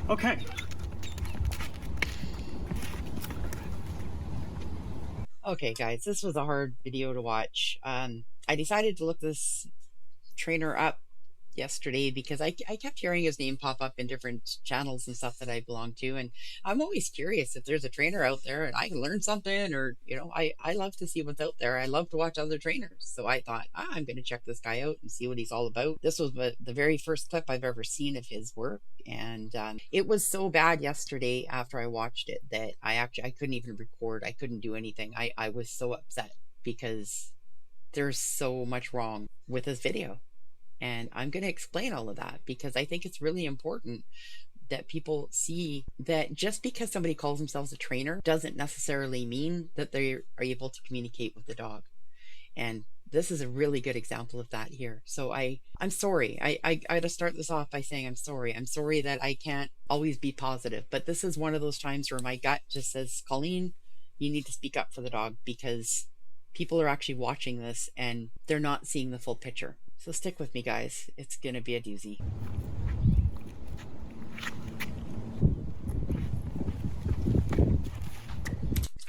Okay. Okay, guys, this was a hard video to watch. I decided to look this trainer up yesterday because I kept hearing his name pop up in different channels and stuff that I belong to. And I'm always curious if there's a trainer out there and I can learn something, or, I love to see what's out there. I love to watch other trainers. So I thought, I'm going to check this guy out and see what he's all about. This was the very first clip I've ever seen of his work. And it was so bad yesterday after I watched it that I couldn't even record. I couldn't do anything. I was so upset because there's so much wrong with this video. And I'm going to explain all of that because I think it's really important that people see that just because somebody calls themselves a trainer doesn't necessarily mean that they are able to communicate with the dog. And this is a really good example of that here. So I'm sorry. I got to start this off by saying I'm sorry. I'm sorry that I can't always be positive, but this is one of those times where my gut just says, Colleen, you need to speak up for the dog because people are actually watching this and they're not seeing the full picture. So stick with me, guys. It's going to be a doozy.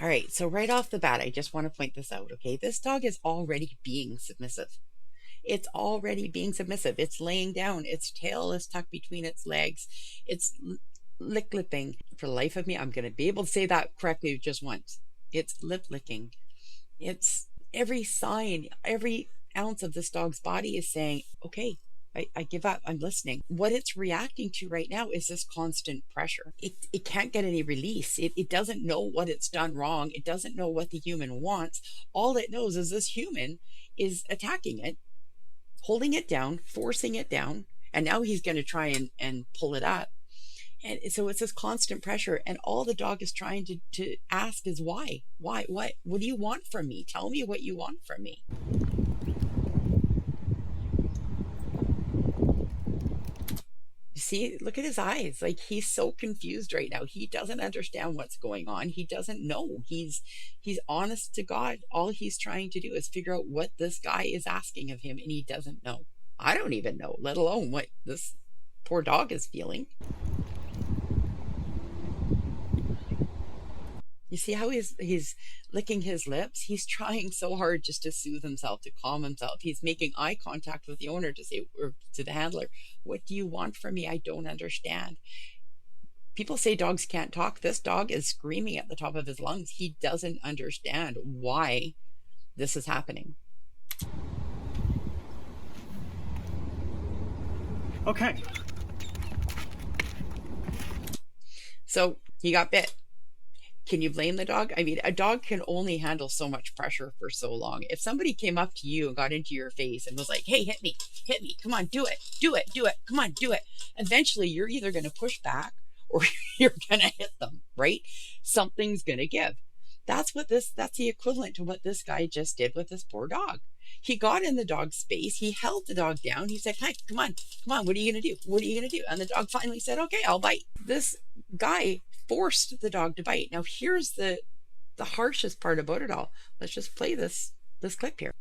All right, so right off the bat, I just want to point this out, okay? This dog is already being submissive. It's already being submissive. It's laying down. Its tail is tucked between its legs. It's lipping. For the life of me, I'm going to be able to say that correctly just once. It's lip licking. It's every sign, every ounce of this dog's body is saying, okay, I give up. I'm listening. What it's reacting to right now is this constant pressure. It can't get any release. It doesn't know what it's done wrong. It doesn't know what the human wants. All it knows is this human is attacking it, holding it down, forcing it down, and now he's going to try and pull it up. And so it's this constant pressure, and all the dog is trying to ask is why? What do you want from me? Tell me what you want from me. See, look at his eyes. Like, he's so confused right now. He doesn't understand what's going on. He doesn't know. He's honest to God. All he's trying to do is figure out what this guy is asking of him, and he doesn't know. I don't even know, let alone what this poor dog is feeling. You see how he's licking his lips? He's trying so hard just to soothe himself, to calm himself. He's making eye contact with the owner to say, or to the handler, what do you want from me? I don't understand. People say dogs can't talk. This dog is screaming at the top of his lungs. He doesn't understand why this is happening. Okay. So he got bit. Can you blame the dog? I mean, a dog can only handle so much pressure for so long. If somebody came up to you and got into your face and was like, hey, hit me, come on, do it, come on, do it. Eventually, you're either going to push back or you're going to hit them, right? Something's going to give. That's the equivalent to what this guy just did with this poor dog. He got in the dog's space. He held the dog down. He said, hey, come on, what are you going to do? What are you going to do? And the dog finally said, okay, I'll bite. This guy forced the dog to bite. Now here's the harshest part about it all. Let's just play this clip here.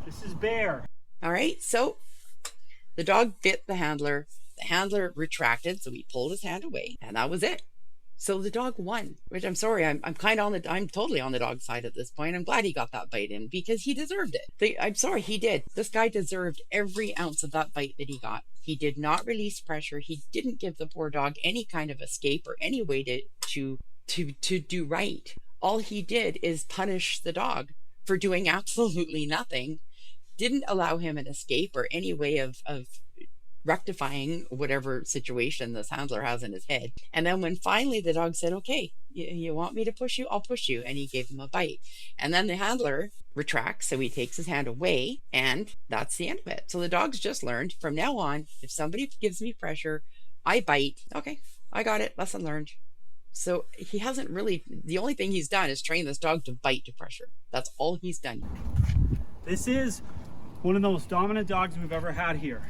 This is Bear. All right, so the dog bit the handler. The handler retracted, so he pulled his hand away, and that was it. So the dog won, which I'm sorry, I'm totally on the dog's side at this point. I'm glad he got that bite in because he deserved it. I'm sorry, he did. This guy deserved every ounce of that bite that he got. He did not release pressure. He didn't give the poor dog any kind of escape or any way to do right. All he did is punish the dog for doing absolutely nothing. Didn't allow him an escape or any way of rectifying whatever situation this handler has in his head. And then when finally the dog said, okay, you want me to push you? I'll push you. And he gave him a bite. And then the handler retracts, so he takes his hand away, and that's the end of it. So the dog's just learned from now on, if somebody gives me pressure, I bite. Okay, I got it. Lesson learned. So he hasn't really, the only thing he's done is train this dog to bite to pressure. That's all he's done. This is one of the most dominant dogs we've ever had here.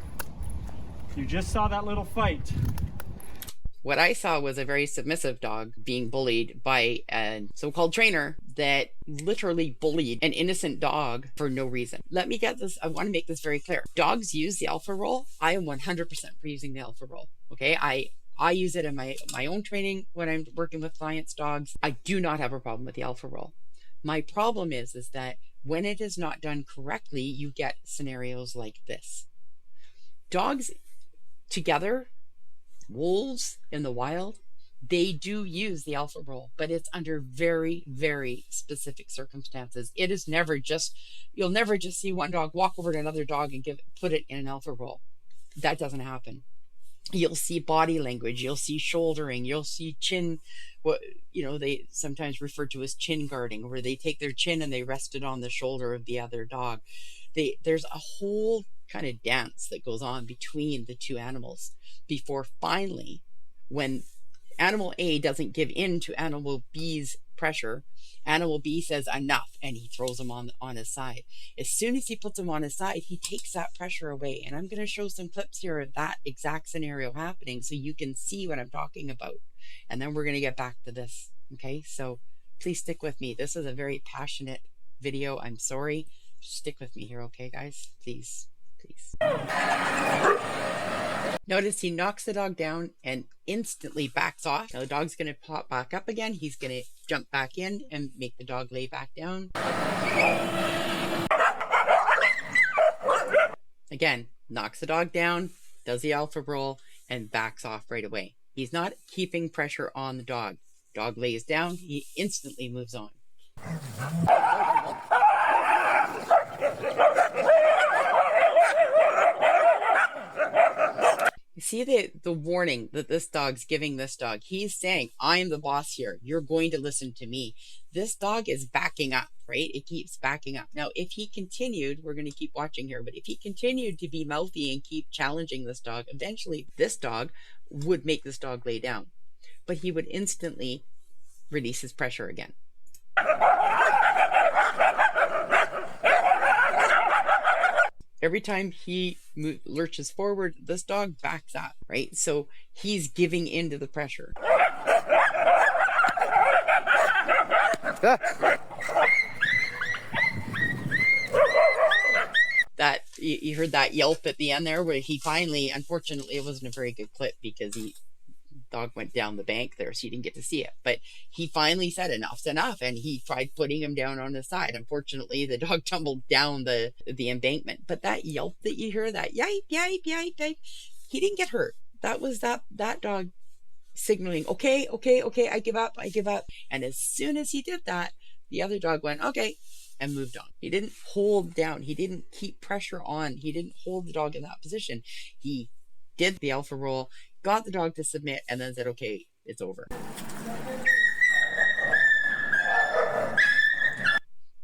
You just saw that little fight. What I saw was a very submissive dog being bullied by a so-called trainer that literally bullied an innocent dog for no reason. Let me get this. I want to make this very clear. Dogs use the alpha roll. I am 100% for using the alpha roll. Okay. I use it in my own training when I'm working with clients' dogs. I do not have a problem with the alpha roll. My problem is that when it is not done correctly, you get scenarios like this. Dogs together, wolves in the wild, they do use the alpha roll, but it's under very, very specific circumstances. It is never just, you'll never just see one dog walk over to another dog and put it in an alpha roll. That doesn't happen. You'll see body language, you'll see shouldering, you'll see chin, what they sometimes refer to as chin guarding, where they take their chin and they rest it on the shoulder of the other dog. There's a whole kind of dance that goes on between the two animals before finally, when animal A doesn't give in to animal B's pressure, animal B says enough, and he throws him on his side. As soon as he puts him on his side, he takes that pressure away. And I'm going to show some clips here of that exact scenario happening so you can see what I'm talking about. And then we're going to get back to this. Okay, so please stick with me. This is a very passionate video. I'm sorry. Stick with me here, okay, guys? Please. Notice he knocks the dog down and instantly backs off. Now the dog's going to pop back up again. He's going to jump back in and make the dog lay back down. Again, knocks the dog down, does the alpha roll, and backs off right away. He's not keeping pressure on the dog. Dog lays down, he instantly moves on. You see the warning that this dog's giving this dog. He's saying, I'm the boss here. You're going to listen to me. This dog is backing up, right? It keeps backing up. Now, if he continued, we're going to keep watching here, but if he continued to be mouthy and keep challenging this dog, eventually this dog would make this dog lay down, but he would instantly release his pressure again. Every time he lurches forward, this dog backs up, right? So he's giving into the pressure. That you heard that yelp at the end there, where he finally, unfortunately, it wasn't a very good clip because dog went down the bank there, so you didn't get to see it, but he finally said enough's enough, and he tried putting him down on his side. Unfortunately, the dog tumbled down the embankment, but that yelp that you hear, that yipe yipe yipe yipe, he didn't get hurt. That was that dog signaling, okay, I give up. And as soon as he did that, the other dog went okay and moved on. He didn't hold down, he didn't keep pressure on, he didn't hold the dog in that position. He did the alpha roll, got the dog to submit, and then said, okay, it's over.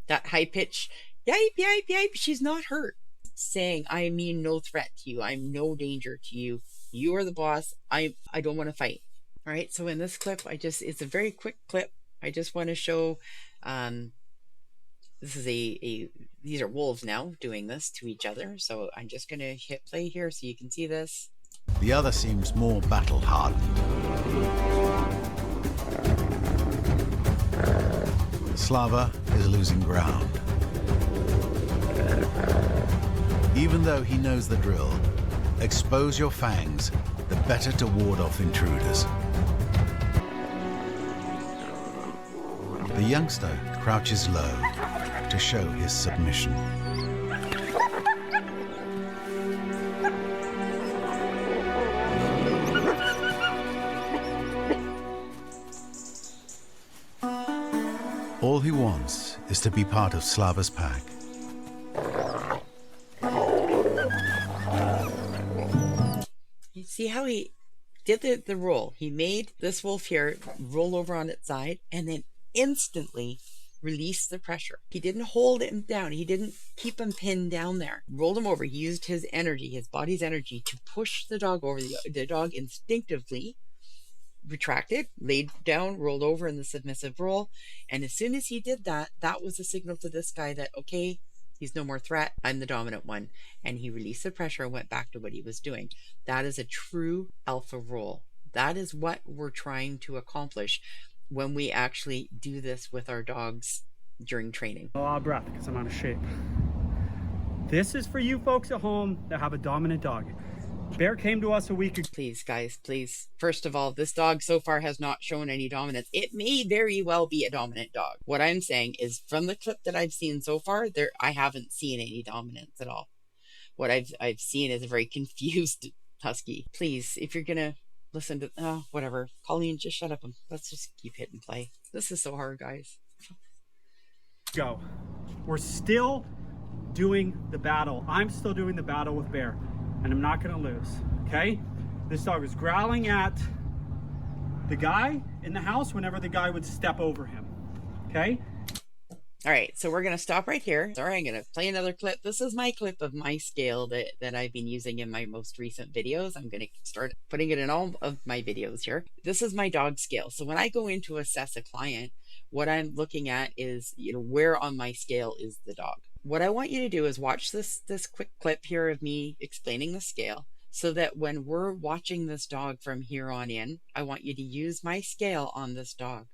That high pitch, yipe, yipe, yipe, she's not hurt. Saying, I mean no threat to you. I'm no danger to you. You are the boss. I don't want to fight. All right, so in this clip, it's a very quick clip. I just want to show, this is these are wolves now doing this to each other. So I'm just going to hit play here so you can see this. The other seems more battle-hardened. Slava is losing ground. Even though he knows the drill, expose your fangs, the better to ward off intruders. The youngster crouches low to show his submission. All he wants is to be part of Slava's pack. You see how he did the roll? He made this wolf here roll over on its side and then instantly release the pressure. He didn't hold him down. He didn't keep him pinned down there. Rolled him over. He used his energy, his body's energy, to push the dog over. The dog instinctively retracted, laid down, rolled over in the submissive roll. And as soon as he did that, that was a signal to this guy that, okay, he's no more threat. I'm the dominant one. And he released the pressure and went back to what he was doing. That is a true alpha roll. That is what we're trying to accomplish when we actually do this with our dogs during training. A lot of breath because I'm out of shape. This is for you folks at home that have a dominant dog. Bear came to us a week ago. Please, guys, please. First of all, this dog so far has not shown any dominance. It may very well be a dominant dog. What I'm saying is, from the clip that I've seen so far, I haven't seen any dominance at all. What I've seen is a very confused husky. Please, if you're gonna listen to whatever, Colleen, just shut up and let's just keep hitting play. This is so hard, guys. Go. We're still doing the battle. I'm still doing the battle with Bear, and I'm not gonna lose. Okay? This dog is growling at the guy in the house whenever the guy would step over him. Okay? All right, so we're going to stop right here. Sorry, I'm going to play another clip. This is my clip of my scale that I've been using in my most recent videos. I'm going to start putting it in all of my videos here. This is my dog scale. So when I go in to assess a client, what I'm looking at is, where on my scale is the dog. What I want you to do is watch this quick clip here of me explaining the scale, so that when we're watching this dog from here on in, I want you to use my scale on this dog.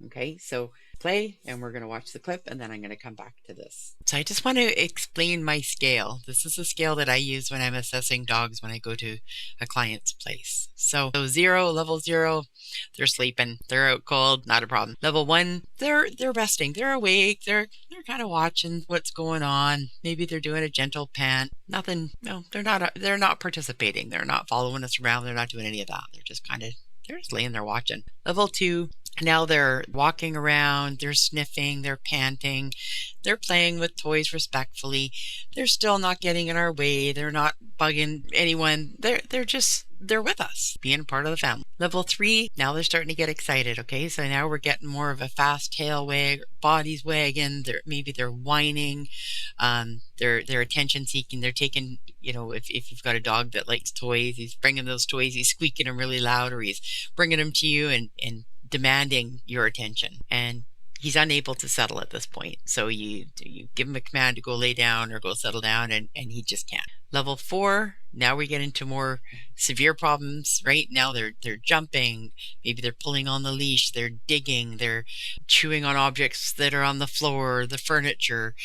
Okay, so play, and we're going to watch the clip, and then I'm going to come back to this. So I just want to explain my scale. This is a scale that I use when I'm assessing dogs when I go to a client's place. So 0, level 0, they're sleeping, they're out cold, not a problem. Level 1, they're resting, they're awake, they're kind of watching what's going on. Maybe they're doing a gentle pant. Nothing, no, they're not participating. They're not following us around. They're not doing any of that. They're just laying there watching. Level 2, now they're walking around, they're sniffing, they're panting, they're playing with toys respectfully. They're still not getting in our way. They're not bugging anyone. They're with us, being part of the family. Level 3, now they're starting to get excited. Okay, so now we're getting more of a fast tail wag, body's wagging. Maybe they're whining. They're attention seeking. They're taking, if you've got a dog that likes toys, he's bringing those toys. He's squeaking them really loud, or he's bringing them to you and demanding your attention. And he's unable to settle at this point. So you give him a command to go lay down or go settle down, and he just can't. Level 4, now we get into more severe problems. Right now they're jumping, maybe they're pulling on the leash, they're digging, they're chewing on objects that are on the floor, the furniture,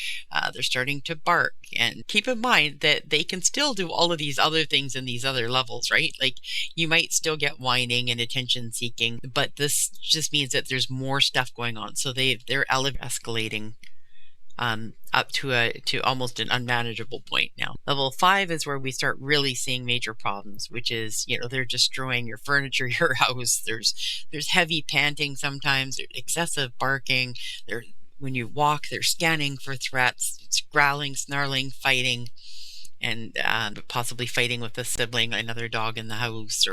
they're starting to bark. And keep in mind that they can still do all of these other things in these other levels, right? Like, you might still get whining and attention seeking, but this just means that there's more stuff going on. So they're escalating up to almost an unmanageable point now. Level 5 is where we start really seeing major problems, which is, they're destroying your furniture, your house. There's heavy panting sometimes, excessive barking. When you walk, they're scanning for threats. It's growling, snarling, fighting, and possibly fighting with a sibling, another dog in the house,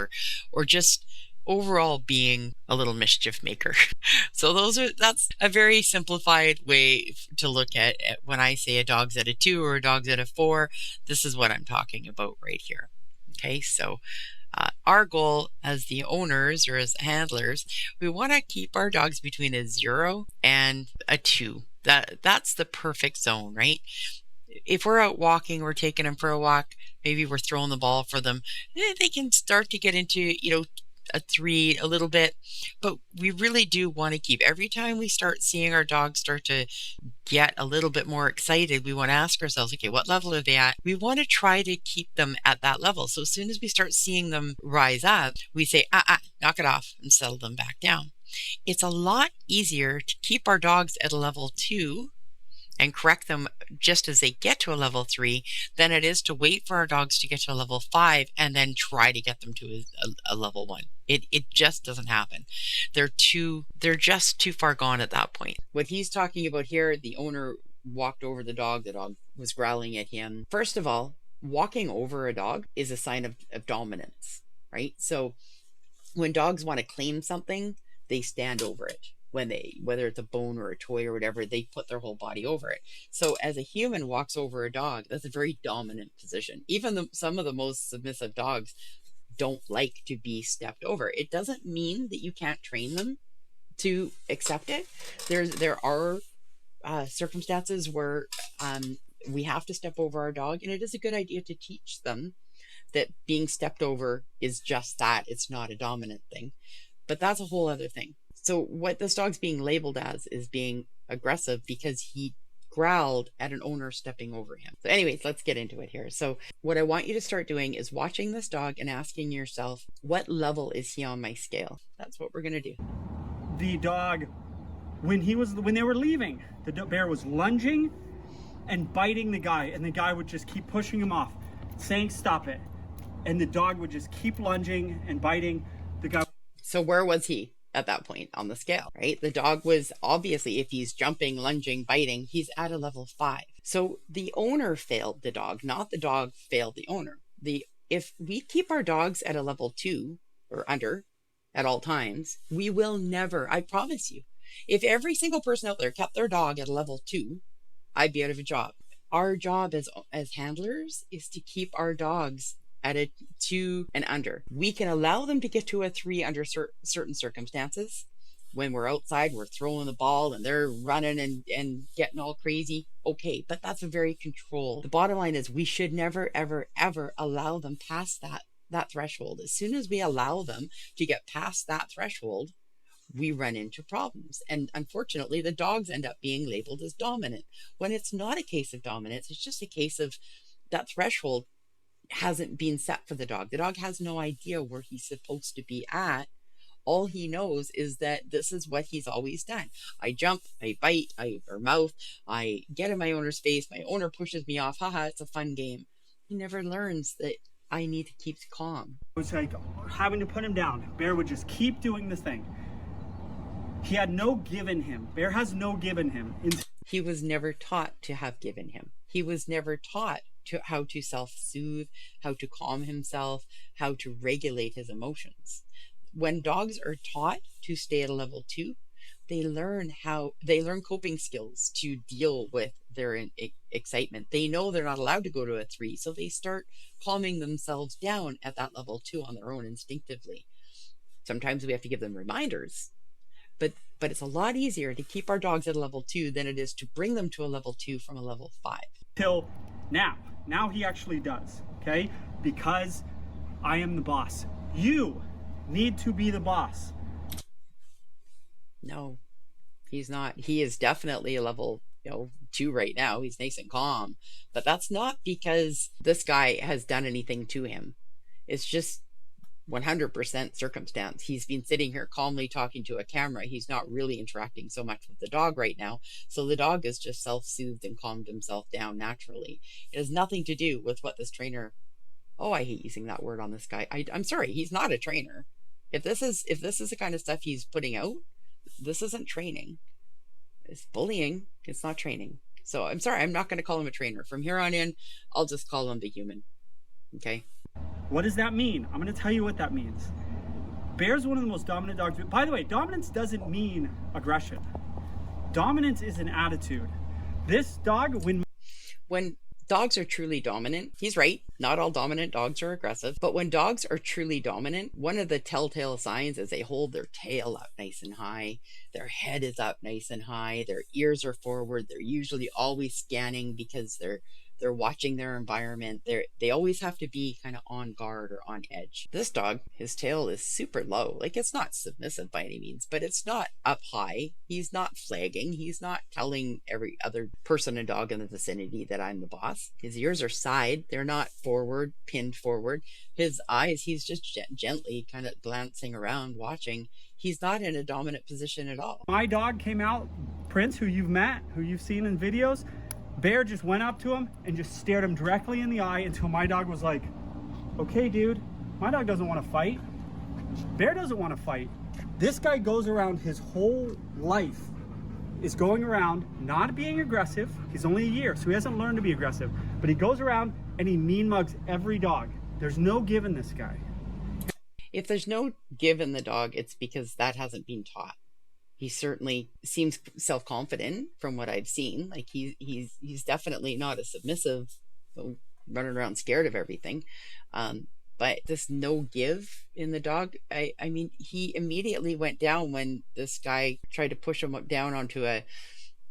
or just overall being a little mischief maker. So that's a very simplified way to look at when I say a dog's at a 2 or a dog's at a 4. This is what I'm talking about right here. Okay, so our goal as the owners or as handlers, we want to keep our dogs between a 0 and a 2. That's the perfect zone, right? If we're out walking, we're taking them for a walk, maybe we're throwing the ball for them, they can start to get into, a 3 a little bit, but we really do want to keep, every time we start seeing our dogs start to get a little bit more excited, we want to ask ourselves, okay, what level are they at? We want to try to keep them at that level. So as soon as we start seeing them rise up, we say, knock it off and settle them back down. It's a lot easier to keep our dogs at a level 2 and correct them just as they get to a level 3 than it is to wait for our dogs to get to a level 5 and then try to get them to a level 1. It just doesn't happen. They're just too far gone at that point. What he's talking about here, the owner walked over the dog was growling at him. First of all, walking over a dog is a sign of dominance, right? So when dogs want to claim something, they stand over it. Whether it's a bone or a toy or whatever, they put their whole body over it. So as a human walks over a dog, that's a very dominant position. Even some of the most submissive dogs don't like to be stepped over. It doesn't mean that you can't train them to accept it. There are circumstances where we have to step over our dog, and it is a good idea to teach them that being stepped over is just that. It's not a dominant thing. But that's a whole other thing. So what this dog's being labeled as is being aggressive because he growled at an owner stepping over him. So anyways, let's get into it here. So what I want you to start doing is watching this dog and asking yourself, what level is he on my scale? That's what we're going to do. The dog, when they were leaving, the bear was lunging and biting the guy, and the guy would just keep pushing him off, saying stop it, and the dog would just keep lunging and biting the guy. So where was he at that point on the scale, right? The dog was obviously, if he's jumping, lunging, biting, he's at a level 5. So the owner failed the dog, not the dog failed the owner. If we keep our dogs at a level 2 or under at all times, we will never, I promise you, if every single person out there kept their dog at a level 2, I'd be out of a job. Our job as handlers is to keep our dogs at a 2 and under. We can allow them to get to a 3 under certain circumstances. When we're outside, we're throwing the ball and they're running and getting all crazy. Okay, but that's very controlled. The bottom line is we should never, ever, ever allow them past that threshold. As soon as we allow them to get past that threshold, we run into problems. And unfortunately, the dogs end up being labeled as dominant when it's not a case of dominance. It's just a case of that threshold hasn't been set for the dog. The dog has no idea where he's supposed to be at. All he knows is that this is what he's always done. I jump, I bite, or mouth, I get in my owner's face, my owner pushes me off. Haha, it's a fun game. He never learns that I need to keep calm. It was like having to put him down. Bear would just keep doing the thing. He had no give in him. Bear has no give in him. He was never taught to have given him. He was never taught how to self-soothe, how to calm himself, how to regulate his emotions. When dogs are taught to stay at a level 2, they learn coping skills to deal with their excitement. They know they're not allowed to go to a 3, so they start calming themselves down at that level 2 on their own instinctively. Sometimes we have to give them reminders, but it's a lot easier to keep our dogs at a level 2 than it is to bring them to a level 2 from a level 5. Till now he actually does, okay? Because I am the boss. You need to be the boss. No, he's not. He is definitely a level 2 right now. He's nice and calm, but that's not because this guy has done anything to him. It's just 100% circumstance. He's been sitting here calmly talking to a camera. He's not really interacting so much with the dog right now. So the dog is just self-soothed and calmed himself down naturally. It has nothing to do with what this trainer, I hate using that word on this guy. I'm sorry, he's not a trainer. If this is the kind of stuff he's putting out, this isn't training. It's bullying. It's not training. So I'm sorry, I'm not going to call him a trainer. From here on in, I'll just call him the human. Okay? What does that mean? I'm going to tell you what that means. Bear's one of the most dominant dogs. By the way, dominance doesn't mean aggression. Dominance is an attitude. This dog, when dogs are truly dominant, he's right, not all dominant dogs are aggressive, but when dogs are truly dominant, one of the telltale signs is they hold their tail up nice and high, their head is up nice and high, their ears are forward, they're usually always scanning because they're watching their environment. They always have to be kind of on guard or on edge. This dog, his tail is super low. Like, it's not submissive by any means, but it's not up high. He's not flagging. He's not telling every other person and dog in the vicinity that I'm the boss. His ears are side. They're not forward, pinned forward. His eyes, he's just gently kind of glancing around, watching. He's not in a dominant position at all. my dog came out, Prince, who you've met, who you've seen in videos, Bear just went up to him and just stared him directly in the eye until my dog was like, okay, dude, my dog doesn't want to fight. Bear doesn't want to fight. This guy goes around his whole life, is going around not being aggressive. He's only a year, so he hasn't learned to be aggressive. But he goes around and he mean mugs every dog. There's no give in this guy. If there's no give in the dog, it's because that hasn't been taught. He certainly seems self-confident from what I've seen. Like he's definitely not a submissive, running around scared of everything. But this no give in the dog, I mean, he immediately went down when this guy tried to push him up down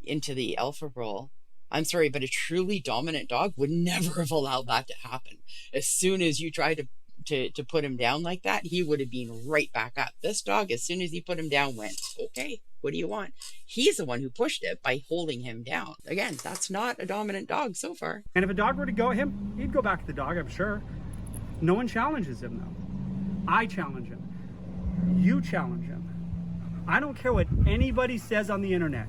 into the alpha role. I'm sorry, but a truly dominant dog would never have allowed that to happen. As soon as you try to put him down like that, he would have been right back up. This dog, as soon as you put him down, went, okay, what do you want? He's the one who pushed it by holding him down. Again, that's not a dominant dog so far. And if a dog were to go at him, he'd go back to the dog, I'm sure. No one challenges him though. I challenge him. You challenge him. I don't care what anybody says on the internet.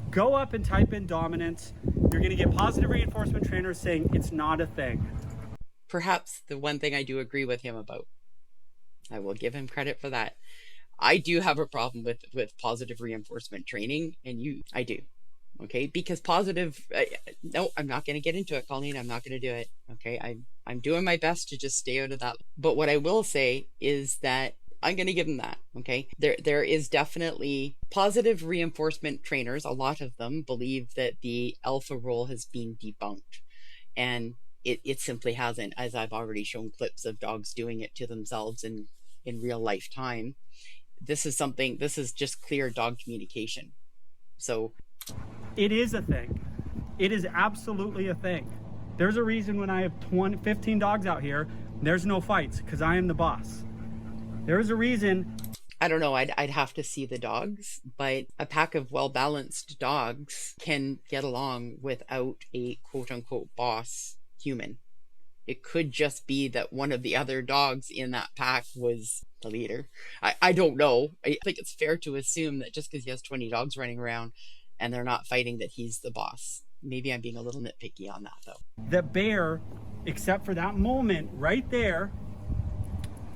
Go up and type in dominance. You're going to get positive reinforcement trainers saying it's not a thing. Perhaps the one thing I do agree with him about, I will give him credit for that. I do have a problem with positive reinforcement training, and I do. Okay, because positive, no, I'm not going to get into it, Colleen. I'm not going to do it. Okay, I'm doing my best to just stay out of that. But what I will say is that I'm going to give them that. Okay, there is definitely positive reinforcement trainers. A lot of them believe that the alpha role has been debunked, and it simply hasn't, as I've already shown clips of dogs doing it to themselves in real life time. This is just clear dog communication. So it is a thing. It is absolutely a thing. There's a reason when I have 15 dogs out here, there's no fights, because I am the boss. There's a reason. I don't know, I'd have to see the dogs, but a pack of well-balanced dogs can get along without a quote-unquote boss human. It could just be that one of the other dogs in that pack was the leader. I don't know. I think it's fair to assume that just because he has 20 dogs running around and they're not fighting, that he's the boss. Maybe I'm being a little nitpicky on that though. That bear, except for that moment right there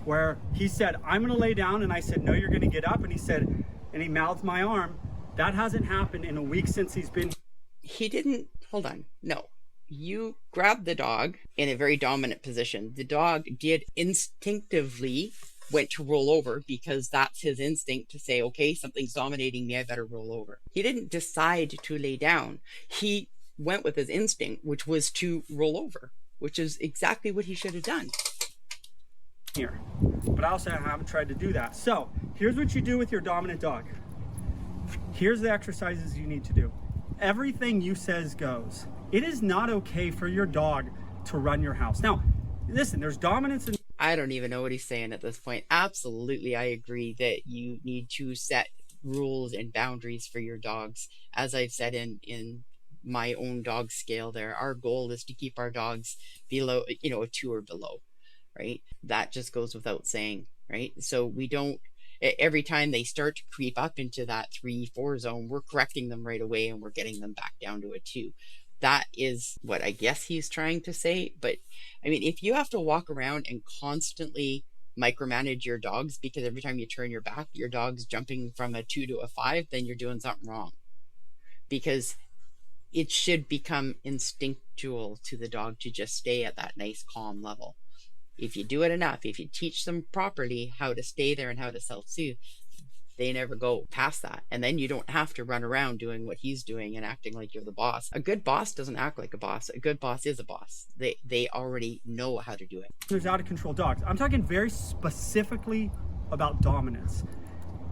where he said, I'm gonna lay down, and I said, no, you're gonna get up, and he said, and he mouthed my arm. That hasn't happened in a week since he's been. He didn't, hold on, no. You grabbed the dog in a very dominant position. The dog did instinctively went to roll over, because that's his instinct to say, okay, something's dominating me, I better roll over. He didn't decide to lay down. He went with his instinct, which was to roll over, which is exactly what he should have done. Here, but I also haven't tried to do that. So here's what you do with your dominant dog. Here's the exercises you need to do. Everything you says goes. It is not okay for your dog to run your house. Now, listen, there's dominance in. I don't even know what he's saying at this point. Absolutely, I agree that you need to set rules and boundaries for your dogs. As I've said in my own dog scale there, our goal is to keep our dogs below, a 2 or below, right? That just goes without saying, right? So we don't, every time they start to creep up into that 3-4 zone, we're correcting them right away and we're getting them back down to a 2. That is what I guess he's trying to say. But I mean, if you have to walk around and constantly micromanage your dogs because every time you turn your back, your dog's jumping from a 2 to a 5, then you're doing something wrong. Because it should become instinctual to the dog to just stay at that nice calm level. If you do it enough, if you teach them properly how to stay there and how to self-soothe, they never go past that. And then you don't have to run around doing what he's doing and acting like you're the boss. A good boss doesn't act like a boss. A good boss is a boss. They already know how to do it. There's out of control dogs. I'm talking very specifically about dominance.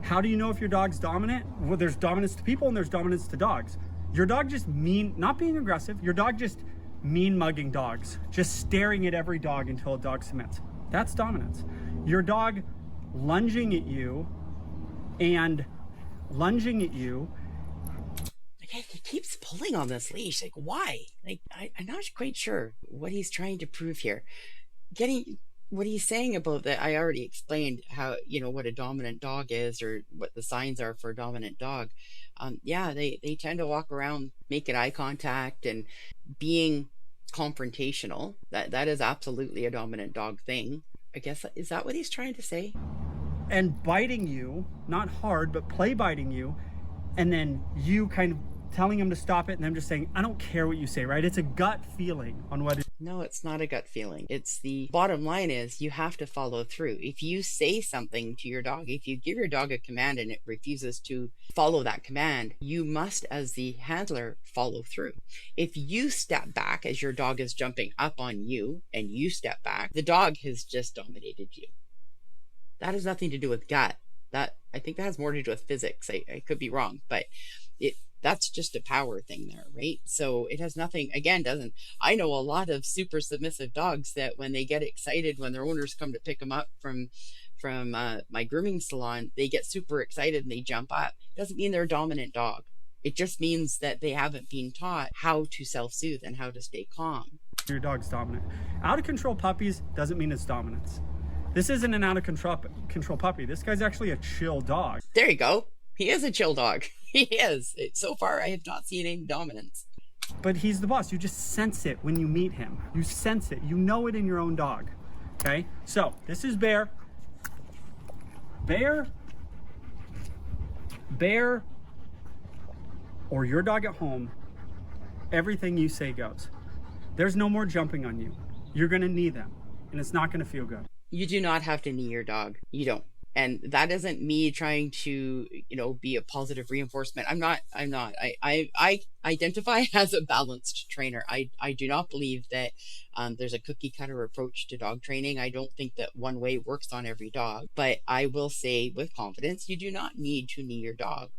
How do you know if your dog's dominant? Well, there's dominance to people and there's dominance to dogs. Your dog just not being aggressive. Your dog just mean mugging dogs, just staring at every dog until a dog submits. That's dominance. Your dog lunging at you. He keeps pulling on this leash. Like, why? Like, I'm not quite sure what he's trying to prove here. What he's saying about that, I already explained how, what a dominant dog is or what the signs are for a dominant dog. Yeah, they tend to walk around making eye contact and being confrontational. That is absolutely a dominant dog thing. I guess, is that what he's trying to say? And biting you, not hard, but play biting you, and then you kind of telling him to stop it and them just saying, I don't care what you say, right? It's a gut feeling on whether. No, it's not a gut feeling. It's the bottom line is you have to follow through. If you say something to your dog, if you give your dog a command and it refuses to follow that command, you must, as the handler, follow through. If you step back as your dog is jumping up on you and you step back, the dog has just dominated you. That has nothing to do with gut. I think that has more to do with physics. I could be wrong, but That's just a power thing there, right? So it has nothing, again, doesn't, I know a lot of super submissive dogs that when they get excited, when their owners come to pick them up from my grooming salon, they get super excited and they jump up. Doesn't mean they're a dominant dog. It just means that they haven't been taught how to self-soothe and how to stay calm. Your dog's dominant. Out of control puppies doesn't mean it's dominance. This isn't an out of control puppy. This guy's actually a chill dog. There you go. He is a chill dog. He is. So far, I have not seen any dominance. But he's the boss. You just sense it when you meet him. You sense it. You know it in your own dog. Okay? So, this is Bear. Bear, or your dog at home, everything you say goes. There's no more jumping on you. You're going to knee them, and it's not going to feel good. You do not have to knee your dog. You don't. And that isn't me trying to, be a positive reinforcement. I'm not. I identify as a balanced trainer. I do not believe that there's a cookie cutter approach to dog training. I don't think that one way works on every dog. But I will say with confidence, you do not need to knee your dog.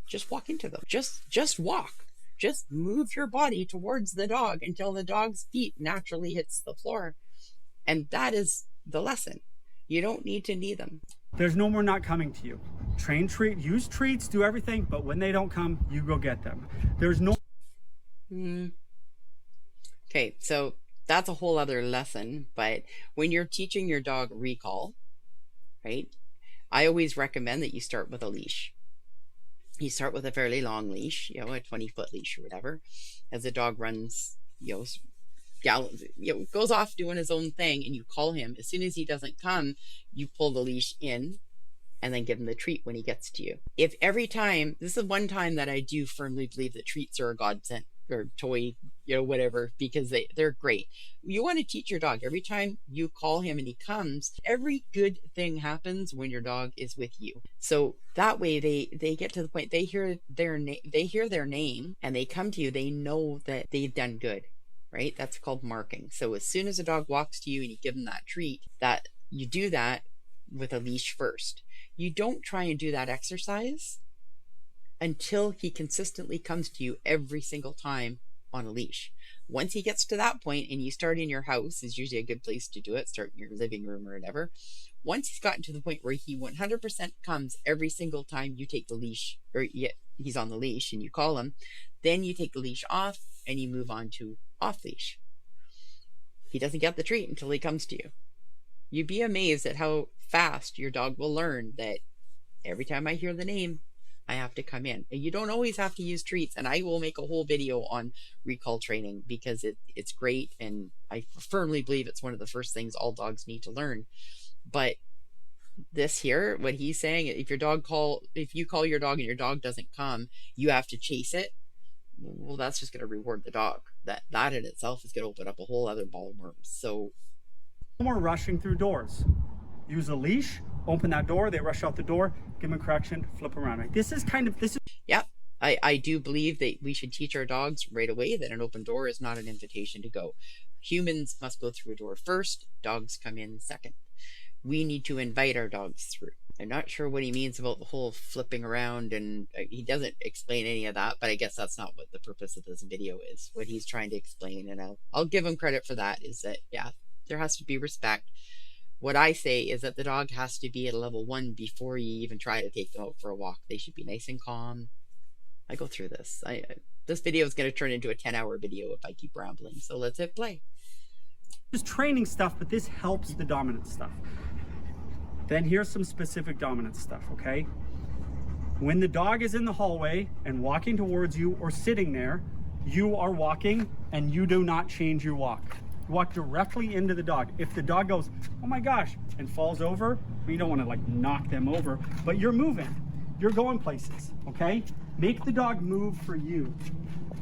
Just walk into them. Just walk. Just move your body towards the dog until the dog's feet naturally hits the floor. And that is the lesson. You don't need to knee them. There's no more not coming to you. Use treats, do everything, but when they don't come, you go get them. There's no... Okay, so that's a whole other lesson, but when you're teaching your dog recall, right, I always recommend that you start with a leash. You start with a fairly long leash, a 20-foot leash or whatever, as the dog runs, goes off doing his own thing, and you call him. As soon as he doesn't come, you pull the leash in and then give him the treat when he gets to you. If every time, this is one time that I do firmly believe that treats are a godsend, or toy, whatever, because they're great. You want to teach your dog, every time you call him and he comes, every good thing happens when your dog is with you. So that way they get to the point, they hear their name and they come to you, they know that they've done good. Right? That's called marking. So as soon as a dog walks to you and you give them that treat, that you do that with a leash first. You don't try and do that exercise until he consistently comes to you every single time on a leash. Once he gets to that point, and you start in your house, is usually a good place to do it, start in your living room or whatever. Once he's gotten to the point where he 100% comes every single time you take the leash, or he's on the leash and you call him, then you take the leash off and you move on to off leash. He doesn't get the treat until he comes to you. You'd be amazed at how fast your dog will learn that every time I hear the name, I have to come in. And you don't always have to use treats, and I will make a whole video on recall training because it's great, and I firmly believe it's one of the first things all dogs need to learn. But this here, what he's saying, if you call your dog and your dog doesn't come, you have to chase it. Well, that's just going to reward the dog. That in itself is going to open up a whole other ball of worms. So no more rushing through doors. Use a leash, open that door, they rush out the door, give them a correction, flip around. Right? This is. Yeah, I do believe that we should teach our dogs right away that an open door is not an invitation to go. Humans must go through a door first, dogs come in second. We need to invite our dogs through. I'm not sure what he means about the whole flipping around, and he doesn't explain any of that, but I guess that's not what the purpose of this video is. What he's trying to explain, and I'll give him credit for that, is that, yeah, there has to be respect. What I say is that the dog has to be at a level 1 before you even try to take them out for a walk. They should be nice and calm. I go through this. This video is going to turn into a 10-hour video if I keep rambling, so let's hit play. Just training stuff, but this helps the dominant stuff. Then here's some specific dominant stuff, okay? When the dog is in the hallway and walking towards you or sitting there, you are walking and you do not change your walk. You walk directly into the dog. If the dog goes, oh my gosh, and falls over, you don't want to like knock them over, but you're moving. You're going places, okay? Make the dog move for you.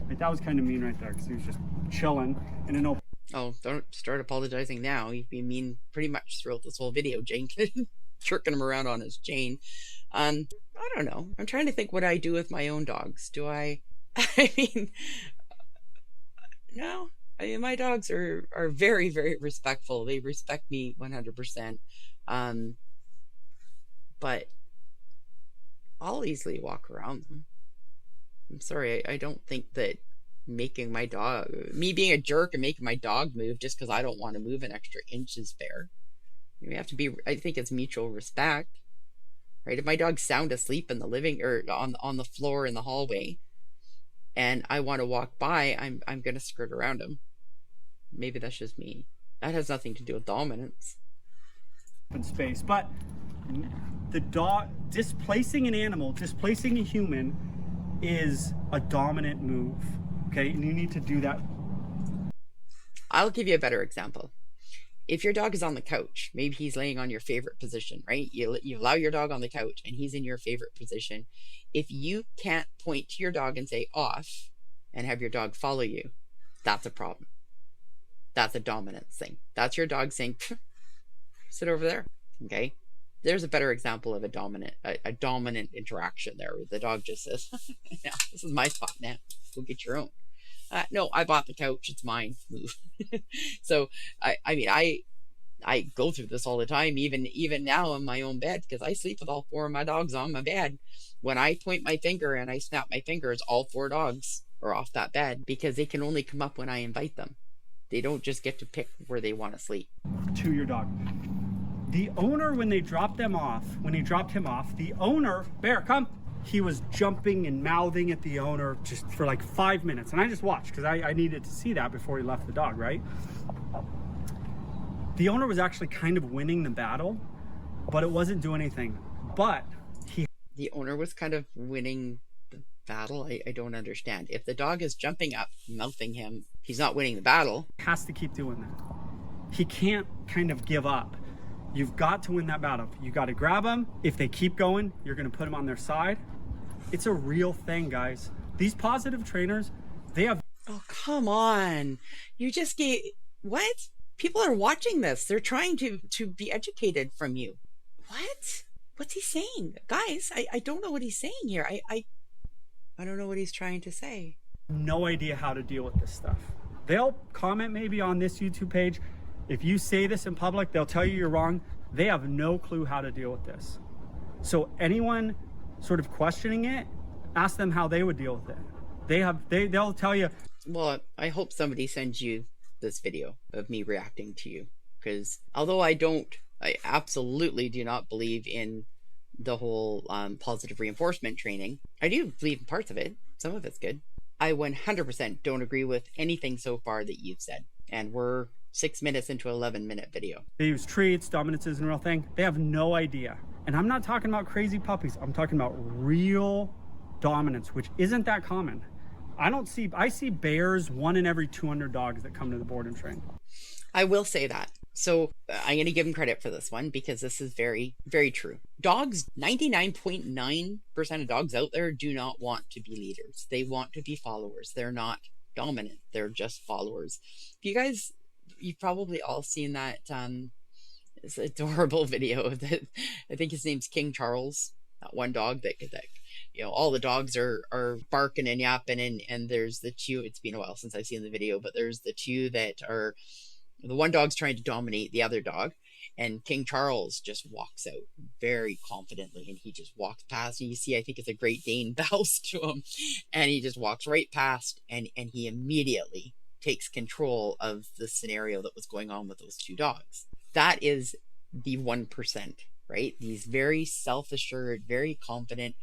Like, that was kind of mean right there because he was just chilling in an open. Oh, don't start apologizing now. You've been mean pretty much throughout this whole video, Jane. Jerking him around on his chain. I don't know. I'm trying to think what I do with my own dogs. Do I mean, no. I mean, my dogs are very, very respectful. They respect me 100%. But I'll easily walk around them. I'm sorry, I don't think that making my dog, me being a jerk and making my dog move just because I don't want to move an extra inch is fair. We have to be, I think it's mutual respect, right? If my dog's sound asleep in the living or on the floor in the hallway and I want to walk by, I'm going to skirt around him. Maybe that's just me. That has nothing to do with dominance. In space, but the dog displacing an animal, displacing a human is a dominant move. Okay, and you need to do that. I'll give you a better example. If your dog is on the couch, maybe he's laying on your favorite position, right? You allow your dog on the couch and he's in your favorite position. If you can't point to your dog and say off and have your dog follow you, that's a problem. That's a dominance thing. That's your dog saying, sit over there. Okay. There's a better example of a dominant interaction there where the dog just says, yeah, this is my spot now. Go get your own. No, I bought the couch. It's mine. Move. So I mean, I go through this all the time, even now in my own bed, because I sleep with all 4 of my dogs on my bed. When I point my finger and I snap my fingers, all 4 dogs are off that bed because they can only come up when I invite them. They don't just get to pick where they want to sleep. To your dog. The owner, when they dropped him off, the owner, Bear, come. He was jumping and mouthing at the owner just for like 5 minutes. And I just watched because I needed to see that before he left the dog, right? The owner was actually kind of winning the battle, but it wasn't doing anything. But the owner was kind of winning the battle. I don't understand. If the dog is jumping up, mouthing him, he's not winning the battle. Has to keep doing that. He can't kind of give up. You've got to win that battle. You got to grab them. If they keep going, you're going to put them on their side. It's a real thing, guys. These positive trainers, they have... Oh, come on. You just gave... What? People are watching this. They're trying to be educated from you. What? What's he saying? Guys, I don't know what he's saying here. I don't know what he's trying to say. No idea how to deal with this stuff. They'll comment maybe on this YouTube page. If you say this in public, they'll tell you you're wrong. They have no clue how to deal with this. So anyone sort of questioning it, ask them how they would deal with it. They'll tell you. Well, I hope somebody sends you this video of me reacting to you, because although I absolutely do not believe in the whole positive reinforcement training, I do believe in parts of it. Some of it's good. I 100% don't agree with anything so far that you've said, and we're 6 minutes into an 11-minute video. They use treats. Dominance isn't a real thing. They have no idea. And I'm not talking about crazy puppies. I'm talking about real dominance, which isn't that common. I see bears 1 in every 200 dogs that come to the board and train. I will say that. So I'm going to give them credit for this one because this is very, very true. Dogs, 99.9% of dogs out there do not want to be leaders. They want to be followers. They're not dominant. They're just followers. You've probably all seen that this adorable video that I think his name's King Charles, that one dog that all the dogs are barking and yapping, and there's the 2, it's been a while since I've seen the video, but there's the 2 that are, the one dog's trying to dominate the other dog, and King Charles just walks out very confidently, and he just walks past, and you see, I think it's a Great Dane, bows to him, and he just walks right past, and he immediately takes control of the scenario that was going on with those 2 dogs. That is the 1%, right? These very self-assured, very confident.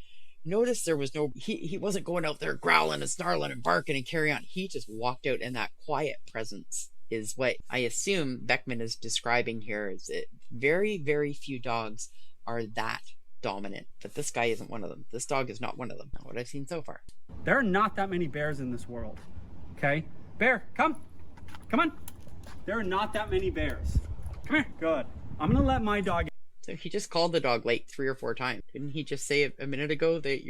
Notice there was he wasn't going out there growling and snarling and barking and carrying on. He just walked out, and that quiet presence is what I assume Beckman is describing here. Is that very, very few dogs are that dominant, but this guy isn't one of them. This dog is not one of them, not what I've seen so far. There are not that many bears in this world, okay? Bear, come on. There are not that many bears. Come here. Good. I'm gonna let my dog. So he just called the dog like 3 or 4 times. Didn't he just say a minute ago that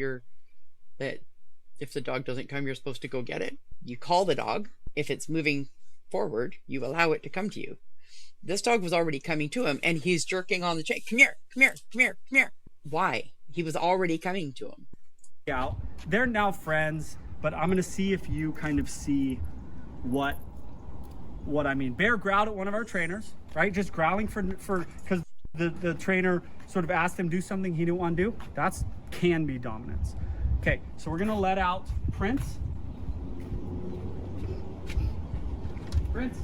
if the dog doesn't come, you're supposed to go get it? You call the dog. If it's moving forward, you allow it to come to you. This dog was already coming to him, and he's jerking on the chain. Come here. Why? He was already coming to him. Yeah, they're now friends, but I'm gonna see if you kind of see what I mean. Bear growled at one of our trainers, right? Just growling for because the trainer sort of asked him to do something he didn't want to do. That's can be dominance. Okay, so we're gonna let out Prince. Prince.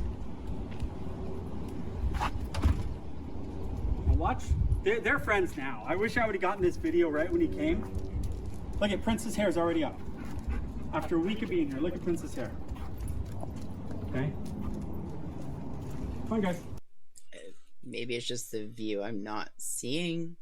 Now watch, they're friends now. I wish I would have gotten this video right when he came. Look at Prince's hair is already up. After a week of being here, look at Prince's hair. Okay. Come on, guys. Maybe it's just the view. I'm not seeing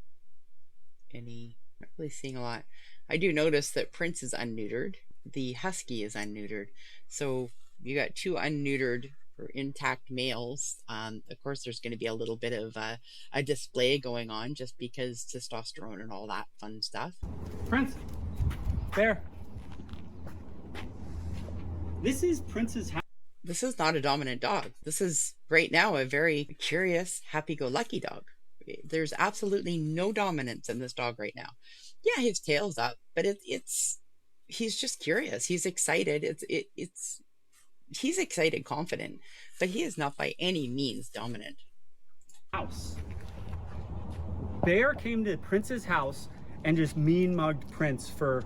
not really seeing a lot. I do notice that Prince is unneutered. The Husky is unneutered. So you got two unneutered or intact males. Of course, there's going to be a little bit of a display going on just because testosterone and all that fun stuff. Prince, Bear. This is Prince's house. This is not a dominant dog. This is right now a very curious, happy-go-lucky dog. There's absolutely no dominance in this dog right now. Yeah, his tail's up, but he's just curious. He's excited. He's excited, confident, but he is not by any means dominant. House. Bear came to Prince's house and just mean mugged Prince for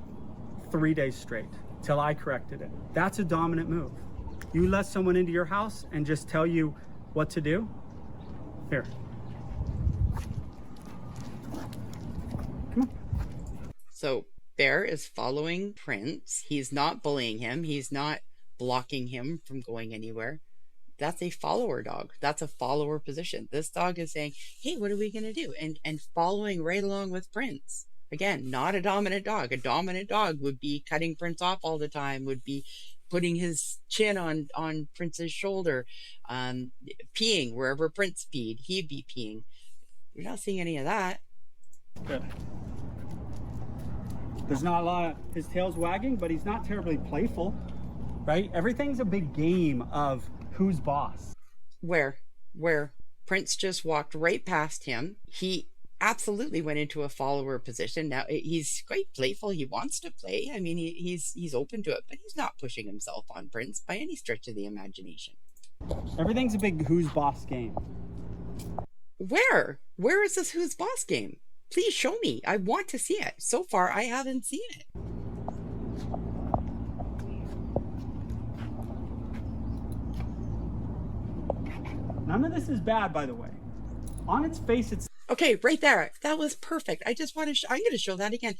3 days straight till I corrected it. That's a dominant move. You let someone into your house and just tell you what to do? Here. Come on. So Bear is following Prince. He's not bullying him. He's not blocking him from going anywhere. That's a follower dog. That's a follower position. This dog is saying, hey, what are we going to do? And following right along with Prince. Again, not a dominant dog. A dominant dog would be cutting Prince off all the time, would be putting his chin on Prince's shoulder, peeing wherever Prince peed, he'd be peeing. You're not seeing any of that. Good. There's not a lot of, his tail's wagging, but he's not terribly playful, right? Everything's a big game of who's boss. Where Prince just walked right past him. He absolutely went into a follower position. Now he's quite playful. He wants to play. I mean, he's open to it, but he's not pushing himself on Prince by any stretch of the imagination. Everything's a big who's boss game. Where is this who's boss game? Please show me. I want to see it. So far, I haven't seen it. None of this is bad, by the way. On its face, it's okay, right there. That was perfect. I just want to, I'm going to show that again.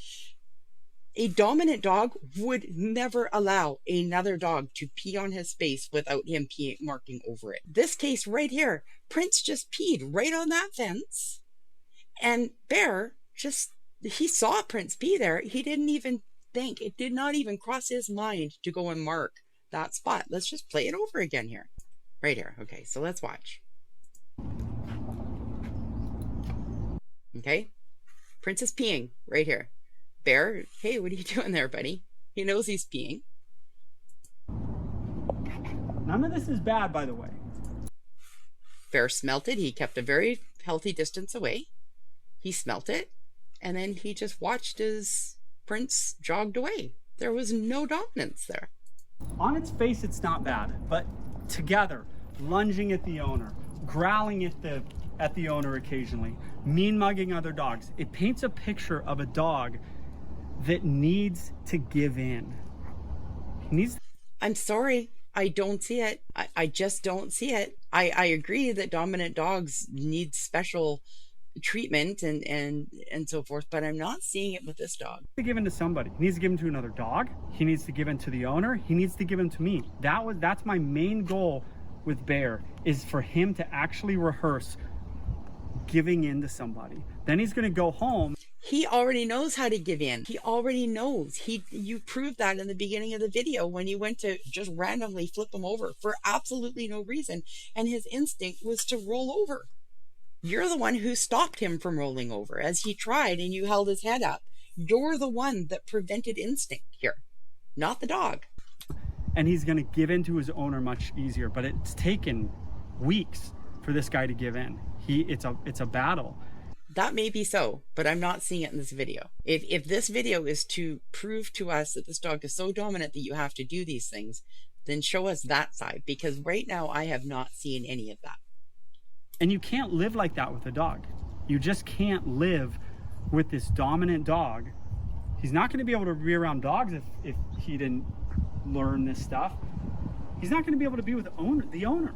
A dominant dog would never allow another dog to pee on his face without him marking over it. This case right here, Prince just peed right on that fence. And Bear he saw Prince pee there. He didn't even think, it did not even cross his mind to go and mark that spot. Let's just play it over again here. Right here. Okay, so let's watch. Okay, Prince is peeing right here. Bear, hey, what are you doing there, buddy? He knows he's peeing. None of this is bad, by the way. Bear smelt it. He kept a very healthy distance away. He smelt it, and then he just watched as Prince jogged away. There was no dominance there. On its face, it's not bad, but together, lunging at the owner, growling at the owner occasionally, mean mugging other dogs. It paints a picture of a dog that needs to give in. I'm sorry, I don't see it. I just don't see it. I agree that dominant dogs need special treatment and so forth, but I'm not seeing it with this dog. To give in to somebody. He needs to give in to another dog. He needs to give in to the owner. He needs to give in to me. That's my main goal with Bear, is for him to actually rehearse giving in to somebody. Then he's going to go home. He already knows how to give in. He already knows. You proved that in the beginning of the video when you went to just randomly flip him over for absolutely no reason, and his instinct was to roll over. You're the one who stopped him from rolling over as he tried, and you held his head up. You're the one that prevented instinct here, not the dog. And he's going to give in to his owner much easier, but it's taken weeks for this guy to give in. It's a battle. That may be so, but I'm not seeing it in this video. If this video is to prove to us that this dog is so dominant that you have to do these things, then show us that side, because right now I have not seen any of that. And you can't live like that with a dog. You just can't live with this dominant dog He's not going to be able to be around dogs if he didn't learn this stuff. He's not going to be able to be with the owner,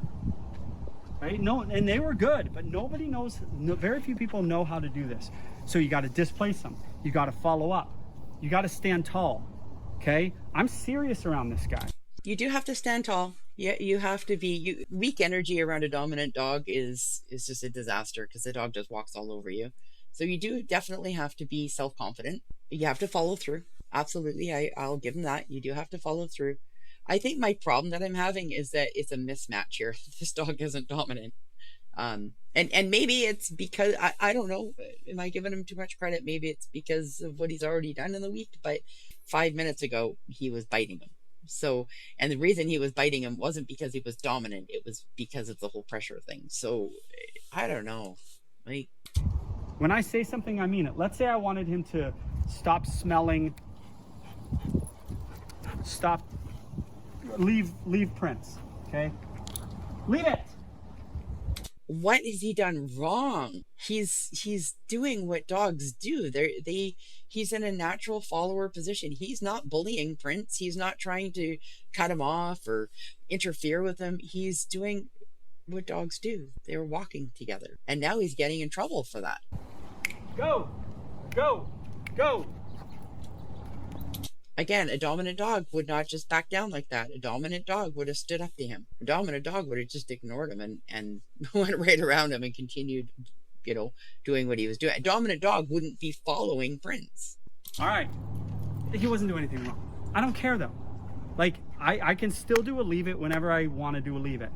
right? No, and they were good, but nobody knows, very few people know how to do this. So you got to displace them. You got to follow up. You got to stand tall, okay? I'm serious around this guy. You do have to stand tall. Yeah, you have to be, weak energy around a dominant dog is just a disaster, because the dog just walks all over you. So you do definitely have to be self-confident. You have to follow through. Absolutely. I'll give him that. You do have to follow through. I think my problem that I'm having is that it's a mismatch here. This dog isn't dominant. And maybe it's because, I don't know, am I giving him too much credit? Maybe it's because of what he's already done in the week, but 5 minutes ago, he was biting him. So, and the reason he was biting him wasn't because he was dominant. It was because of the whole pressure thing. So I don't know. Like, when I say something, I mean it. Let's say I wanted him to stop smelling, leave prints, okay? Leave it. what has he done wrong? He's doing what dogs do. He's in a natural follower position. He's not bullying Prince. He's not trying to cut him off or interfere with him. He's doing what dogs do. They were walking together, and now he's getting in trouble for that. Go, go, go. Again, a dominant dog would not just back down like that. A dominant dog would have stood up to him. A dominant dog would have just ignored him and went right around him and continued, doing what he was doing. A dominant dog wouldn't be following Prince. All right. He wasn't doing anything wrong. I don't care though. Like, I can still do a leave it whenever I want to do a leave it.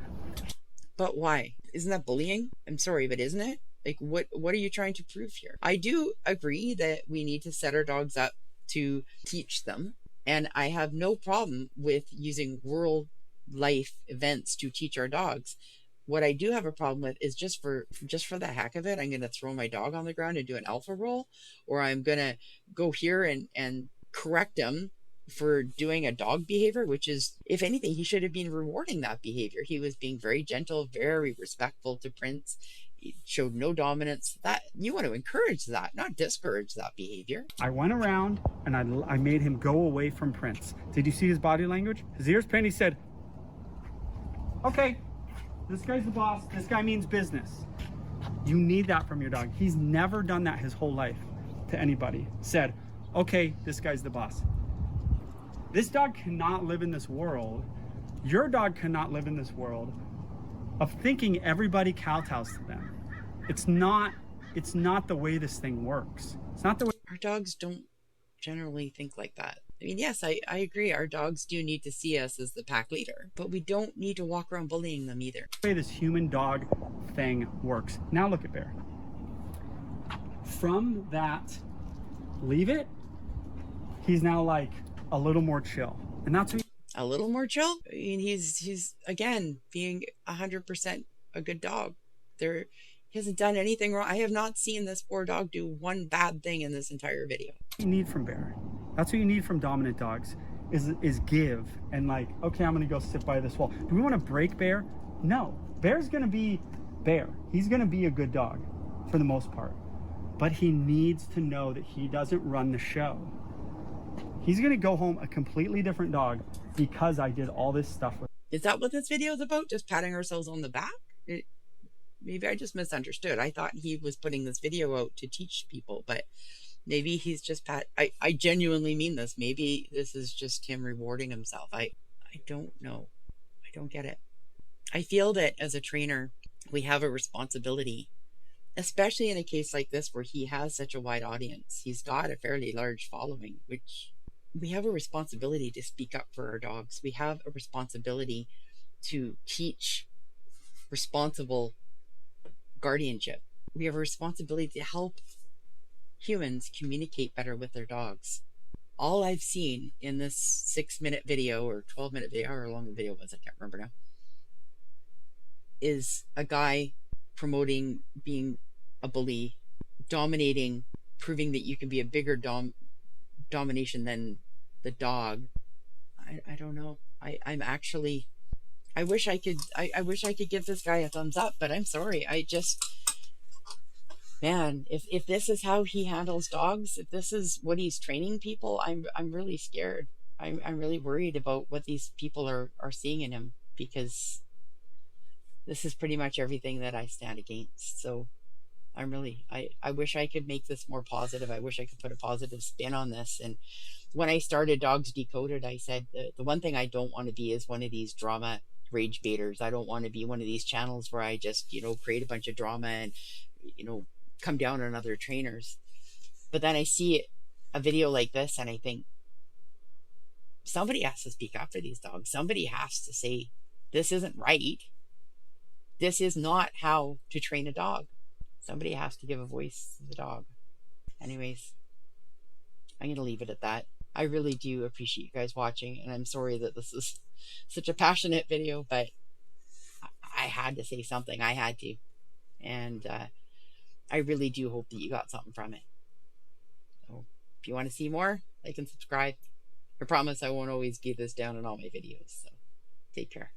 But why? Isn't that bullying? I'm sorry, but isn't it? Like, what are you trying to prove here? I do agree that we need to set our dogs up to teach them, and I have no problem with using rural life events to teach our dogs. What I do have a problem with is just for the heck of it, I'm going to throw my dog on the ground and do an alpha roll, or I'm going to go here and correct him for doing a dog behavior, which is, if anything, he should have been rewarding that behavior. He was being very gentle, very respectful to Prince. He showed no dominance. That you want to encourage that, not discourage that behavior. I went around and I made him go away from Prince. Did you see his body language? His ears pinned. He said, okay, this guy's the boss. This guy means business. You need that from your dog. He's never done that his whole life to anybody. Said, okay, this guy's the boss. This dog cannot live in this world. Your dog cannot live in this world of thinking everybody kowtows to them. It's not the way this thing works. It's not the way. Our dogs don't generally think like that. I mean, yes, I agree. Our dogs do need to see us as the pack leader, but we don't need to walk around bullying them either. The way this human dog thing works. Now look at Bear. From that, leave it, he's now like a little more chill. And that's what a little more chill. I mean, he's again being 100% a good dog. He hasn't done anything wrong. I have not seen this poor dog do one bad thing in this entire video. you need from Bear. That's what you need from dominant dogs is give and like, okay, I'm gonna go sit by this wall. Do we want to break Bear? No. Bear's gonna be Bear. He's gonna be a good dog for the most part. But he needs to know that he doesn't run the show. He's gonna go home a completely different dog because I did all this stuff with him. Is that what this video is about? Just patting ourselves on the back? Maybe I just misunderstood. I thought he was putting this video out to teach people, but maybe he's just I genuinely mean this. Maybe this is just him rewarding himself. I don't know. I don't get it. I feel that as a trainer, we have a responsibility, especially in a case like this where he has such a wide audience. He's got a fairly large following, which we have a responsibility to speak up for our dogs. We have a responsibility to teach responsible guardianship. We have a responsibility to help humans communicate better with their dogs. All I've seen in this 6-minute video or 12-minute video, however long the video was, I can't remember now, is a guy promoting being a bully, dominating, proving that you can be a bigger domination than the dog. I don't know. I'm actually, I wish I could give this guy a thumbs up, but I'm sorry. man, if this is how he handles dogs, if this is what he's training people, I'm really scared. I'm really worried about what these people are seeing in him, because this is pretty much everything that I stand against. So I wish I could make this more positive. I wish I could put a positive spin on this. And when I started Dogs Decoded, I said the one thing I don't want to be is one of these drama rage baiters. I don't want to be one of these channels where I just, create a bunch of drama and, come down on other trainers. But then I see a video like this and I think somebody has to speak up for these dogs. Somebody has to say, this isn't right. This is not how to train a dog. Somebody has to give a voice to the dog. Anyways, I'm going to leave it at that. I really do appreciate you guys watching, and I'm sorry that this is such a passionate video, but I had to say something. I had to. And I really do hope that you got something from it. So if you want to see more, like and subscribe. I promise I won't always be this down in all my videos. So take care.